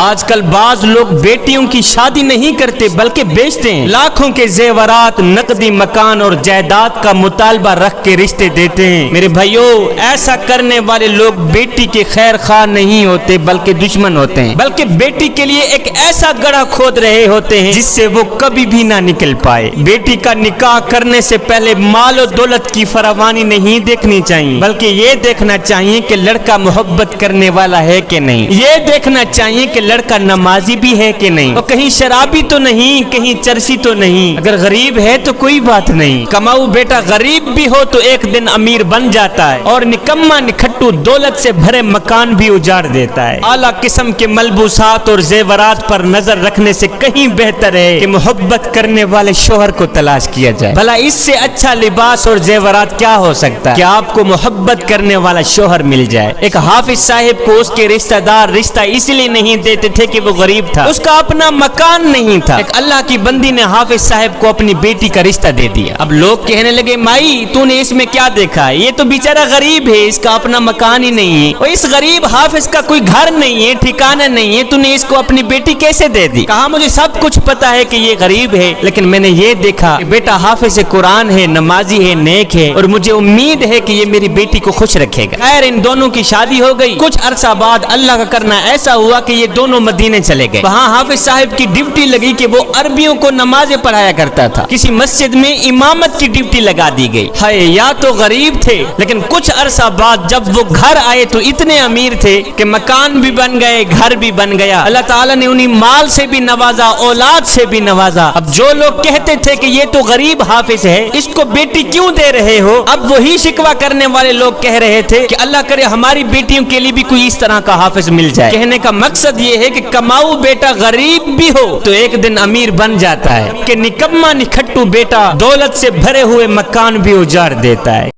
آج کل بعض لوگ بیٹیوں کی شادی نہیں کرتے بلکہ بیچتے ہیں، لاکھوں کے زیورات، نقدی مکان اور جائیداد کا مطالبہ رکھ کے رشتے دیتے ہیں۔ میرے بھائیو، ایسا کرنے والے لوگ بیٹی کے خیر خواہ نہیں ہوتے بلکہ دشمن ہوتے ہیں، بلکہ بیٹی کے لیے ایک ایسا گڑھا کھود رہے ہوتے ہیں جس سے وہ کبھی بھی نہ نکل پائے۔ بیٹی کا نکاح کرنے سے پہلے مال و دولت کی فراوانی نہیں دیکھنی چاہیے بلکہ یہ دیکھنا چاہیے کہ لڑکا محبت کرنے والا ہے کہ نہیں، یہ دیکھنا چاہیے کہ لڑکا نمازی بھی ہے کہ نہیں، اور کہیں شرابی تو نہیں، کہیں چرسی تو نہیں۔ اگر غریب ہے تو کوئی بات نہیں، کماؤ بیٹا غریب بھی ہو تو ایک دن امیر بن جاتا ہے، اور نکما نکھٹو دولت سے بھرے مکان بھی اجاڑ دیتا ہے۔ اعلیٰ قسم کے ملبوسات اور زیورات پر نظر رکھنے سے کہیں بہتر ہے کہ محبت کرنے والے شوہر کو تلاش کیا جائے۔ بھلا اس سے اچھا لباس اور زیورات کیا ہو سکتا ہے کہ آپ کو محبت کرنے والا شوہر مل جائے۔ ایک حافظ صاحب کو اس کے رشتہ دار رشتہ اس لیے نہیں دیتے تھے کہ وہ غریب تھا، اس کا اپنا مکان نہیں تھا۔ ایک اللہ کی بندی نے حافظ صاحب کو اپنی بیٹی کا رشتہ دے دیا۔ اب لوگ کہنے لگے، مائی تو نے اس میں کیا دیکھا ہے، یہ تو بیچارہ غریب ہے، اس کا اپنا مکان ہی نہیں ہے، اور اس غریب حافظ کا کوئی گھر نہیں ہے، ٹھکانہ نہیں ہے، تو نے اس کو اپنی بیٹی کیسے دے دی؟ کہا مجھے سب کچھ پتا ہے کہ یہ غریب ہے، لیکن میں نے یہ دیکھا کہ بیٹا حافظ قرآن ہے، نمازی ہے، نیک ہے، اور مجھے امید ہے کہ یہ میری بیٹی کو خوش رکھے گا۔ خیر ان دونوں کی شادی ہو گئی۔ کچھ عرصہ بعد اللہ کا کرنا ایسا ہوا کہ یہ دونوں مدینے چلے گئے۔ وہاں حافظ صاحب کی ڈیوٹی لگی کہ وہ عربیوں کو نمازیں پڑھایا کرتا تھا۔ کسی مسجد میں امامت کی ڈیوٹی لگا دی گئی۔ ہائے، یا تو غریب تھے، لیکن کچھ عرصہ بعد جب وہ گھر آئے تو اتنے امیر تھے کہ مکان بھی بن گئے، گھر بھی بن گیا۔ اللہ تعالیٰ نے انہیں مال سے بھی نوازا، اولاد سے بھی نوازا۔ اب جو لوگ کہتے تھے کہ یہ تو غریب حافظ ہے، اس کو بیٹی کیوں دے رہے ہو، اب وہی شکوہ کرنے والے لوگ کہہ رہے تھے کہ اللہ کرے ہماری بیٹیوں کے لیے بھی کوئی اس طرح کا حافظ مل جائے۔ کہنے کا مقصد یہ ہے کہ کماؤ بیٹا غریب بھی ہو تو ایک دن امیر بن جاتا ہے، کہ نکما نکھٹو بیٹا دولت سے بھرے ہوئے مکان بھی اجاڑ دیتا ہے۔